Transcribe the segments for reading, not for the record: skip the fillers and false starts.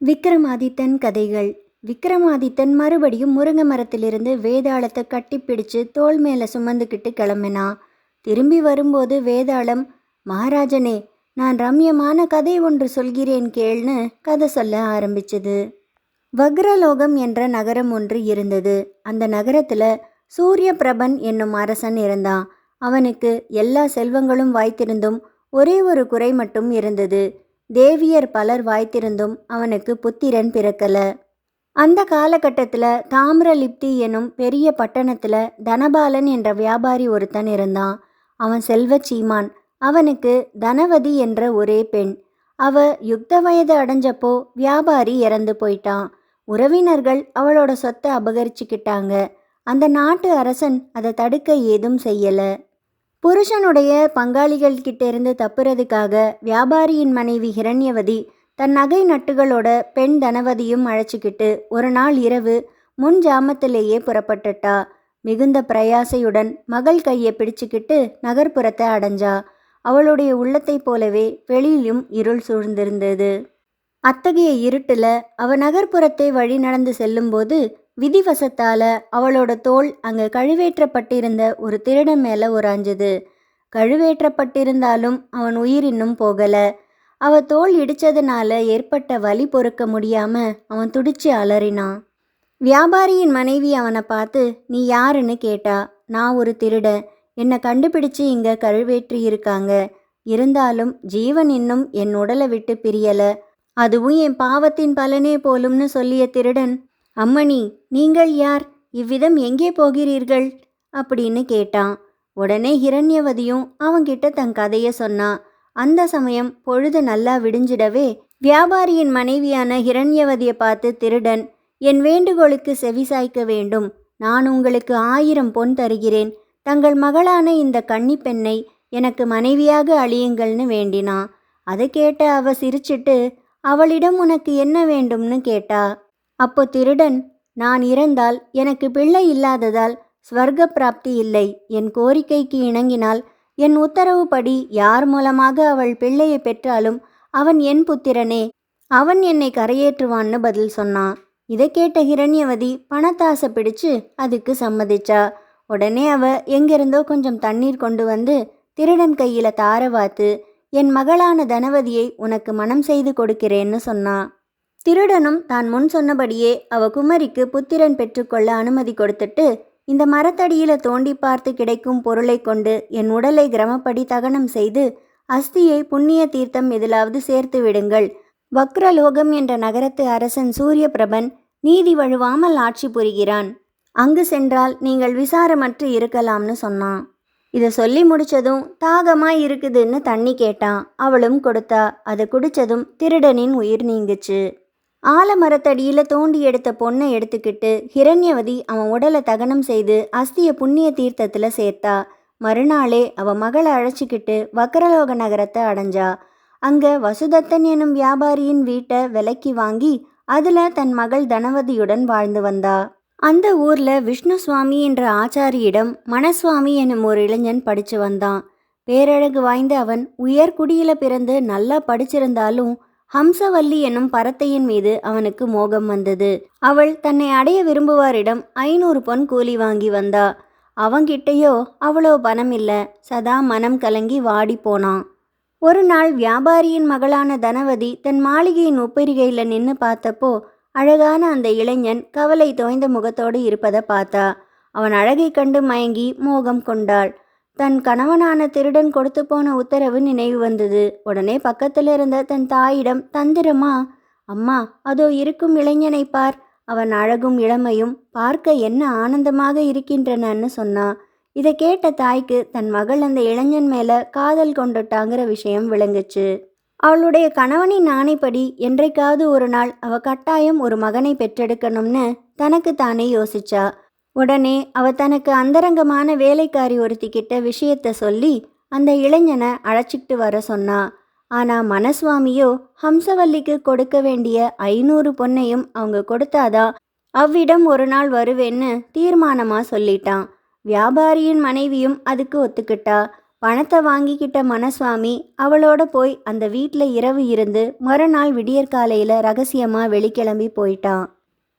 விக்ரமாதித்தன் கதைகள். விக்ரமாதித்தன் மறுபடியும் முருங்கை மரத்திலிருந்து வேதாளத்தை கட்டிப்பிடிச்சு தோள் மேலே சுமந்துக்கிட்டு கிளம்பினான். திரும்பி வரும்போது வேதாளம், மகாராஜனே, நான் ரம்யமான கதை ஒன்று சொல்கிறேன் கேள்னு கதை சொல்ல ஆரம்பிச்சது. வக்ரலோகம் என்ற நகரம் ஒன்று இருந்தது. அந்த நகரத்தில் சூரிய பிரபன் என்னும் அரசன் இருந்தான். அவனுக்கு எல்லா செல்வங்களும் வாய்த்திருந்தும் ஒரே ஒரு குறை மட்டும் இருந்தது. தேவியர் பலர் வாய்த்திருந்தும் அவனுக்கு புத்திரன் பிறக்கல. அந்த காலகட்டத்தில் தாமிரலிப்தி எனும் பெரிய பட்டணத்தில் தனபாலன் என்ற வியாபாரி ஒருத்தன் இருந்தான். அவன் செல்வ சீமான். அவனுக்கு தனவதி என்ற ஒரே பெண். அவ யுக்த வயது அடைஞ்சப்போ வியாபாரி இறந்து போயிட்டான். உறவினர்கள் அவளோட சொத்தை அபகரிச்சுக்கிட்டாங்க. அந்த நாட்டு அரசன் அதை தடுக்க ஏதும் செய்யலை. புருஷனுடைய பங்காளிகள் கிட்ட இருந்து தப்புறதுக்காக வியாபாரியின் மனைவி ஹிரண்யவதி தன் நகை நட்டுகளோட பெண் தனவதியும் அழைச்சிக்கிட்டு ஒரு நாள் இரவு முன் ஜாமத்திலேயே புறப்பட்டுட்டா. மிகுந்த பிரயாசையுடன் மகள் கையை பிடிச்சுக்கிட்டு நகர்ப்புறத்தை அடைஞ்சா. அவளுடைய உள்ளத்தை போலவே வெளியிலும் இருள் சூழ்ந்திருந்தது. அத்தகைய இருட்டில் அவ நகர்ப்புறத்தை வழி நடந்து செல்லும்போது விதிவசத்தால் அவளோட தோள் அங்கே கழுவேற்றப்பட்டிருந்த ஒரு திருடன் மேலே உராஞ்சது. கழுவேற்றப்பட்டிருந்தாலும் அவன் உயிர் இன்னும் போகலை. அவ தோள் இடித்ததுனால ஏற்பட்ட வலி பொறுக்க முடியாமல் அவன் துடிச்சு அலறினான். வியாபாரியின் மனைவி அவனை பார்த்து, நீ யாருன்னு கேட்டா. நான் ஒரு திருடன். என்னை கண்டுபிடிச்சு இங்கே கழுவேற்றி இருக்காங்க. இருந்தாலும் ஜீவன் இன்னும் என் உடலை விட்டு பிரியலை. அதுவும் என் பாவத்தின் பலனே போலும்னு சொல்லிய திருடன், அம்மணி, நீங்கள் யார்? இவ்விதம் எங்கே போகிறீர்கள் அப்படின்னு கேட்டான். உடனே ஹிரண்யவதியும் அவன்கிட்ட தன் கதையை சொன்னான். அந்த சமயம் பொழுது நல்லா விடிஞ்சிடவே வியாபாரியின் மனைவியான ஹிரண்யவதியை பார்த்து திருடன், என் வேண்டுகோளுக்கு செவிசாய்க்க வேண்டும். நான் உங்களுக்கு 1000 பொன் தருகிறேன். தங்கள் மகளான இந்த கன்னி பெண்ணை எனக்கு மனைவியாக அழியுங்கள்னு வேண்டினான். அதை கேட்ட அவ சிரிச்சிட்டு, அவளிடம் உனக்கு என்ன வேண்டும்னு கேட்டா. அப்போ திருடன், நான் இறந்தால் எனக்கு பிள்ளை இல்லாததால் ஸ்வர்க்க பிராப்தி இல்லை. என் கோரிக்கைக்கு இணங்கினால் என் உத்தரவுப்படி யார் மூலமாக அவள் பிள்ளையை பெற்றாலும் அவன் என் புத்திரனே. அவன் என்னை கரையேற்றுவான்னு பதில் சொன்னான். இதை கேட்ட ஹிரண்யவதி பணத்தாசை பிடிச்சு அதுக்கு சம்மதிச்சா. உடனே அவ எங்கிருந்தோ கொஞ்சம் தண்ணீர் கொண்டு வந்து திருடன் கையில் தார வாத்து, என் மகளான தனவதியை உனக்கு மனம் செய்து கொடுக்கிறேன்னு சொன்னான். திருடனும் தான் முன் சொன்னபடியே அவ குமரிக்கு புத்திரன் பெற்றுக்கொள்ள அனுமதி கொடுத்துட்டு, இந்த மரத்தடியில் தோண்டி பார்த்து கிடைக்கும் பொருளை கொண்டு என் உடலை கிரமப்படி தகனம் செய்து அஸ்தியை புண்ணிய தீர்த்தம் எதிலாவது சேர்த்து விடுங்கள். வக்ரலோகம் என்ற நகரத்து அரசன் சூரிய பிரபன் நீதி வழுவாமல் ஆட்சி புரிகிறான். அங்கு சென்றால் நீங்கள் விசாரமற்று இருக்கலாம்னு சொன்னான். இதை சொல்லி முடிச்சதும் தாகமாக இருக்குதுன்னு தண்ணி கேட்டான். அவளும் கொடுத்தா. அதை குடித்ததும் திருடனின் உயிர் நீங்குச்சு. ஆலமரத்தடியில் தோண்டி எடுத்த பொண்ணை எடுத்துக்கிட்டு ஹிரண்யவதி அவன் உடலை தகனம் செய்து அஸ்தியை புண்ணிய தீர்த்தத்தில் சேர்த்தா. மறுநாளே அவ மகளை அழைச்சிக்கிட்டு வக்ரலோக நகரத்தை அடைஞ்சா. அங்கே வசுதத்தன் எனும் வியாபாரியின் வீட்டை விலைக்கு வாங்கி அதில் தன் மகள் தனவதியுடன் வாழ்ந்து வந்தா. அந்த ஊரில் விஷ்ணு சுவாமி என்ற ஆச்சாரியிடம் மணசுவாமி எனும் ஒரு இளைஞன் படித்து வந்தான். பேரழகு வாய்ந்த அவன் உயர்குடியில் பிறந்து நல்லா படிச்சிருந்தாலும் ஹம்சவல்லி எனும் பரத்தையின் மீது அவனுக்கு மோகம் வந்தது. அவள் தன்னை அடைய விரும்புவாரிடம் 500 பொன் கூலி வாங்கி வந்தா. அவங்கிட்டேயோ அவ்வளோ பணம் இல்லை. சதா மனம் கலங்கி வாடி போனான். ஒரு நாள் வியாபாரியின் மகளான தனவதி தன் மாளிகையின் உப்பரிகையில் நின்று பார்த்தப்போ அழகான அந்த இளைஞன் கவலை தோய்ந்த முகத்தோடு இருப்பதை பார்த்தா. அவன் அழகை கண்டு மயங்கி மோகம் கொண்டாள். தன் கணவனான திருடன் கொடுத்து போன உத்தரவு நினைவு வந்தது. உடனே பக்கத்தில் இருந்த தன் தாயிடம் தந்திரமா, அம்மா, அதோ இருக்கும் இளைஞனை பார். அவன் அழகும் இளமையும் பார்க்க என்ன ஆனந்தமாக இருக்கின்றனன்னு சொன்னா. இதை கேட்ட தாய்க்கு தன் மகள் அந்த இளைஞன் மேலே காதல் கொண்டுட்டாங்கிற விஷயம் விளங்குச்சு. அவளுடைய கணவனின் ஆணைப்படி என்றைக்காவது ஒரு நாள் அவ கட்டாயம் ஒரு மகனை பெற்றெடுக்கணும்னு தனக்கு தானே யோசிச்சா. உடனே அவ தனக்கு அந்தரங்கமான வேலைக்காரி ஒருத்திக்கிட்ட விஷயத்த சொல்லி அந்த இளைஞனை அழைச்சிக்கிட்டு வர சொன்னா. ஆனால் மணசுவாமியோ ஹம்சவல்லிக்கு கொடுக்க வேண்டிய 500 பொன்னையும் அவங்க கொடுத்தாதான் அவ்விடம் ஒரு நாள் வருவேன்னு தீர்மானமாக சொல்லிட்டான். வியாபாரியின் மனைவியும் அதுக்கு ஒத்துக்கிட்டா. பணத்தை வாங்கிக்கிட்ட மனசுவாமி அவளோட போய் அந்த வீட்டில் இரவு இருந்து மறுநாள் விடியற்காலையில் ரகசியமாக வெளிக்கிளம்பி போயிட்டான்.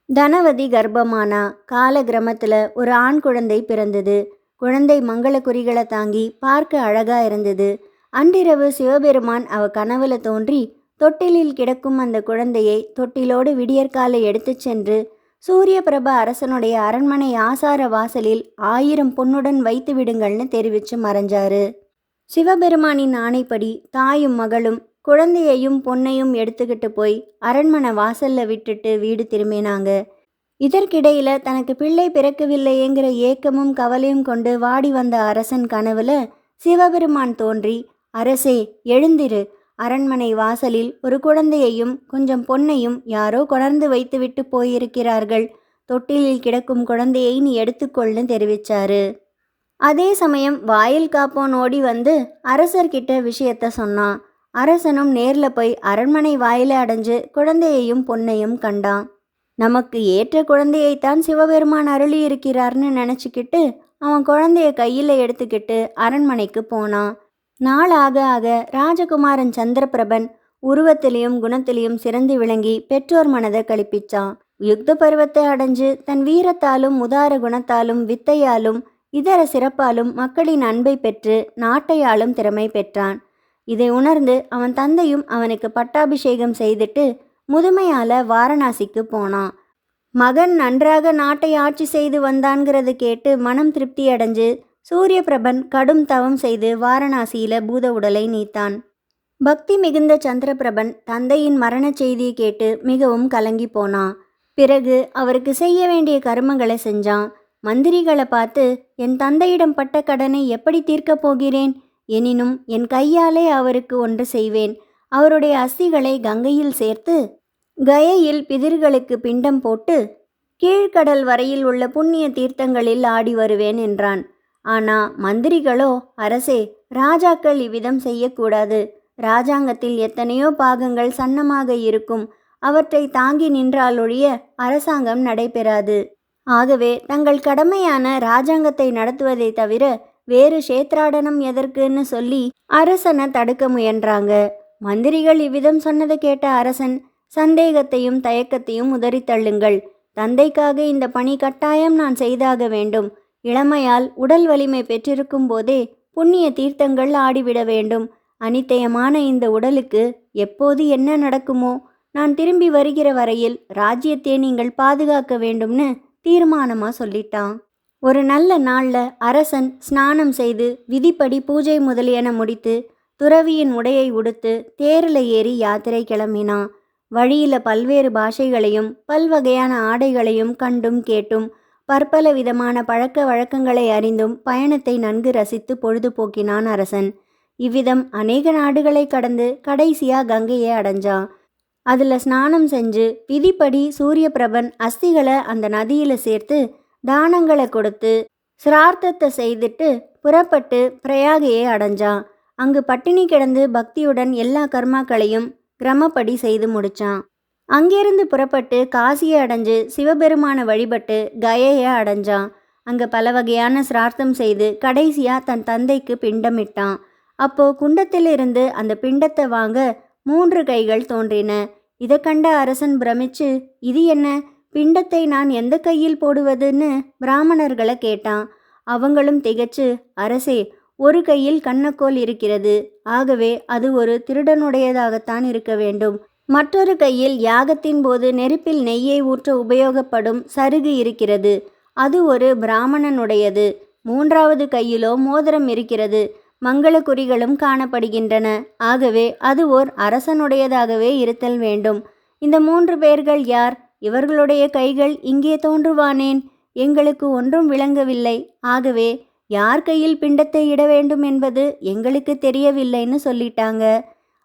தனவதி கர்ப்பமானா. கால கிரமத்தில் ஒரு ஆண் குழந்தை பிறந்தது. குழந்தை மங்கள குறிகளை தாங்கி பார்க்க அழகா இருந்தது. அன்றிரவு சிவபெருமான் அவ கனவுல தோன்றி தொட்டிலில் கிடக்கும் அந்த குழந்தையை தொட்டிலோடு விடியற்காலை எடுத்துச் சென்று சூரிய பிரப அரசனுடைய அரண்மனை ஆசார வாசலில் 1000 பொன்னுடன் வைத்து விடுங்கள்னு தெரிவித்து மறைஞ்சாரு. சிவபெருமானின் ஆணைப்படி தாயும் மகளும் குழந்தையையும் பொன்னையும் எடுத்துக்கிட்டு போய் அரண்மனை வாசல்ல விட்டுட்டு வீடு திரும்பினாங்க. இதற்கிடையில தனக்கு பிள்ளை பிறக்கவில்லையேங்கிற ஏக்கமும் கவலையும் கொண்டு வாடி வந்த அரசன் கனவுல சிவபெருமான் தோன்றி, அரசே எழுந்திரு, அரண்மனை வாசலில் ஒரு குழந்தையையும் கொஞ்சம் பொன்னையும் யாரோ கொணர்ந்து வைத்துவிட்டு போயிருக்கிறார்கள். தொட்டிலில் கிடக்கும் குழந்தையை நீ எடுத்துக்கொள்னு தெரிவிச்சாரு. அதே சமயம் வாயில் காப்போன் ஓடி வந்து அரசர்கிட்ட விஷயத்த சொன்னான். அரசனும் நேரில் போய் அரண்மனை வாயில அடைஞ்சு குழந்தையையும் பொன்னையும் கண்டான். நமக்கு ஏற்ற குழந்தையைத்தான் சிவபெருமான் அருளி இருக்கிறார்னு நினச்சிக்கிட்டு அவன் குழந்தைய கையில் எடுத்துக்கிட்டு அரண்மனைக்கு போனான். நாள் ஆக ஆக ராஜகுமாரன் சந்திரபிரபன் உருவத்திலையும் குணத்திலையும் சிறந்து விளங்கி பெற்றோர் மனதை களிப்பிச்சான். யுக்த பருவத்தை அடைஞ்சு தன் வீரத்தாலும் உதார குணத்தாலும் வித்தையாலும் இதர சிறப்பாலும் மக்களின் அன்பை பெற்று நாட்டை ஆளும் திறமை பெற்றான். இதை உணர்ந்து அவன் தந்தையும் அவனுக்கு பட்டாபிஷேகம் செய்துட்டு முதுமையால வாரணாசிக்கு போனான். மகன் நன்றாக நாட்டை ஆட்சி செய்து வந்தான்கிறது கேட்டு மனம் திருப்தி அடைஞ்சு சூரிய பிரபன் கடும் தவம் செய்து வாரணாசியில பூத உடலை நீத்தான். பக்தி மிகுந்த சந்திரபிரபன் தந்தையின் மரண செய்தியை கேட்டு மிகவும் கலங்கி போனான். பிறகு அவருக்கு செய்ய வேண்டிய கர்மங்களை செஞ்சான். மந்திரிகளை பார்த்து, என் தந்தையிடம் பட்ட கடனை எப்படி தீர்க்கப் போகிறேன்? எனினும் என் கையாலே அவருக்கு ஒன்று செய்வேன். அவருடைய அஸ்திகளை கங்கையில் சேர்த்து கயையில் பிதிர்களுக்கு பிண்டம் போட்டு கீழ்கடல் வரையில் உள்ள புண்ணிய தீர்த்தங்களில் ஆடி வருவேன் என்றான். ஆனா மந்திரிகளோ, அரசே, ராஜாக்கள் இவ்விதம் செய்யக்கூடாது. ராஜாங்கத்தில் எத்தனையோ பாகங்கள் சன்னமாக இருக்கும். அவற்றை தாங்கி நின்றாலொழிய அரசாங்கம் நடைபெறாது. ஆகவே தங்கள் கடமையான ராஜாங்கத்தை நடத்துவதை தவிர வேறு சேத்ராடனம் எதற்குன்னு சொல்லி அரசனை தடுக்க முயன்றாங்க. மந்திரிகள் இவ்விதம் சொன்னதை கேட்ட அரசன் சந்தேகத்தையும் தயக்கத்தையும் உதறி தள்ளுங்கள். தந்தைக்காக இந்த பணி கட்டாயம் நான் செய்தாக வேண்டும். இளமையால் உடல் வலிமை பெற்றிருக்கும் போதே புண்ணிய தீர்த்தங்கள் ஆடிவிட வேண்டும். அனித்தியமான இந்த உடலுக்கு எப்போது என்ன நடக்குமோ, நான் திரும்பி வருகிற வரையில் ராஜ்யத்தை நீங்கள் பாதுகாக்க வேண்டும்னு தீர்மானமாக சொல்லிட்டான். ஒரு நல்ல நாளில் அரசன் ஸ்நானம் செய்து விதிப்படி பூஜை முதலியன முடித்து துறவியின் உடையை உடுத்து தேரில் ஏறி யாத்திரை கிளம்பினான். வழியில் பல்வேறு பாஷைகளையும் பல்வகையான ஆடைகளையும் கண்டும் கேட்டும் பற்பல விதமான பழக்க வழக்கங்களை அறிந்தும் பயணத்தை நன்கு ரசித்து பொழுதுபோக்கினான் அரசன். இவ்விதம் அநேக நாடுகளை கடந்து கடைசியாக கங்கையை அடைஞ்சான். அதில் ஸ்நானம் செஞ்சு விதிப்படி சூரிய பிரபன் அஸ்திகளை அந்த நதியில் சேர்த்து தானங்களை கொடுத்து சிரார்த்தத்தை செய்துட்டு புறப்பட்டு பிரயாகையை அடைஞ்சான். அங்கு பட்டினி கிடந்து பக்தியுடன் எல்லா கர்மாக்களையும் கிரமப்படி செய்து முடிச்சான். அங்கிருந்து புறப்பட்டு காசியை அடைஞ்சு சிவபெருமானை வழிபட்டு கயையை அடைஞ்சான். அங்கே பல வகையான சிரார்த்தம் செய்து கடைசியாக தன் தந்தைக்கு பிண்டமிட்டான். அப்போ குண்டத்திலிருந்து அந்த பிண்டத்தை வாங்க 3 கைகள் தோன்றின. இதை கண்ட அரசன் பிரமிச்சு, இது என்ன, பிண்டத்தை நான் எந்த கையில் போடுவதுன்னு பிராமணர்களை கேட்டான். அவங்களும் திகைச்சு, அரசே, ஒரு கையில் கண்ணக்கோல் இருக்கிறது. ஆகவே அது ஒரு திருடனுடையதாகத்தான் இருக்க வேண்டும். மற்றொரு கையில் யாகத்தின் போது நெருப்பில் நெய்யை ஊற்ற உபயோகப்படும் சருகு இருக்கிறது. அது ஒரு பிராமணனுடையது. 3வது கையிலோ மோதிரம் இருக்கிறது. மங்கள குறிகளும் காணப்படுகின்றன. ஆகவே அது ஓர் அரசனுடையதாகவே இருத்தல் வேண்டும். இந்த 3 பேர்கள் யார்? இவர்களுடைய கைகள் இங்கே தோன்றுவானேன்? எங்களுக்கு ஒன்றும் விளங்கவில்லை. ஆகவே யார் கையில் பிண்டத்தை இட வேண்டும் என்பது எங்களுக்கு தெரியவில்லைன்னு சொல்லிட்டாங்க.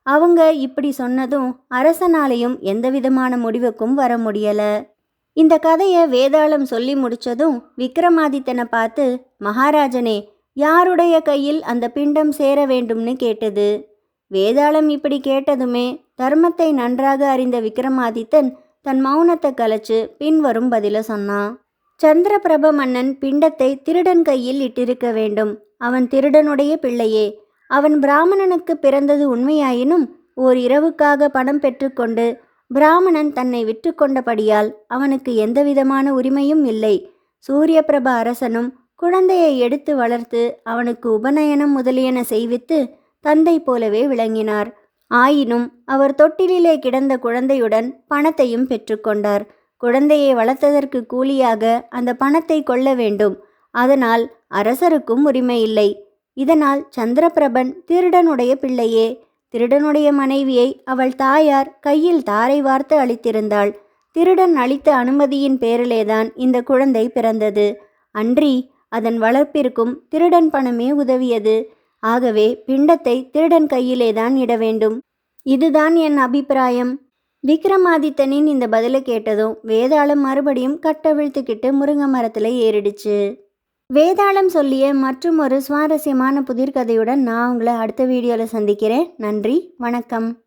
அவங்க இப்படி சொன்னதும் அரசனாலையும் எந்தவிதமான முடிவுக்கும் வர முடியலை. இந்த கதையை வேதாளம் சொல்லி முடித்ததும் விக்ரமாதித்தனை பார்த்து, மகாராஜனே, யாருடைய கையில் அந்த பிண்டம் சேர வேண்டும்னு கேட்டது. வேதாளம் இப்படி கேட்டதுமே தர்மத்தை நன்றாக அறிந்த விக்ரமாதித்தன் தன் மௌனத்தை கலைச்சு பின்வரும் பதில சொன்னான். சந்திரபிரப மன்னன் பிண்டத்தை திருடன் கையில் இட்டிருக்க வேண்டும். அவன் திருடனுடைய பிள்ளையே. அவன் பிராமணனுக்கு பிறந்தது உண்மையாயினும் ஓர் இரவுக்காக பணம் பெற்றுக்கொண்டு பிராமணன் தன்னை விற்று கொண்டபடியால் அவனுக்கு எந்தவிதமான உரிமையும் இல்லை. சூரியபிரப அரசனும் குழந்தையை எடுத்து வளர்த்து அவனுக்கு உபநயனம் முதலியன செய்வித்து தந்தை போலவே விளங்கினார். ஆயினும் அவர் தொட்டிலே கிடந்த குழந்தையுடன் பணத்தையும் பெற்றுக்கொண்டார். குழந்தையை வளர்த்ததற்கு கூலியாக அந்த பணத்தை கொள்ள வேண்டும். அதனால் அரசருக்கும் உரிமை இல்லை. இதனால் சந்திரபிரபன் திருடனுடைய பிள்ளையே. திருடனுடைய மனைவியை அவள் தாயார் கையில் தாரை வார்த்து அளித்திருந்தாள். திருடன் அளித்த அனுமதியின் பேரிலேதான் இந்த குழந்தை பிறந்தது. அன்றி அதன் வளர்ப்பிற்கும் திருடன் பணமே உதவியது. ஆகவே பிண்டத்தை திருடன் கையிலேதான் இட வேண்டும். இதுதான் என் அபிப்பிராயம். விக்ரமாதித்தனின் இந்த பதிலை கேட்டதும் வேதாளம் மறுபடியும் கட்டவிழ்த்துக்கிட்டு முருங்கை மரத்தில் ஏறிடுச்சு. வேதாளம் சொல்லிய மற்றும் ஒரு சுவாரஸ்யமான புதிர்கதையுடன் நான் உங்களை அடுத்த வீடியோவில் சந்திக்கிறேன். நன்றி, வணக்கம்.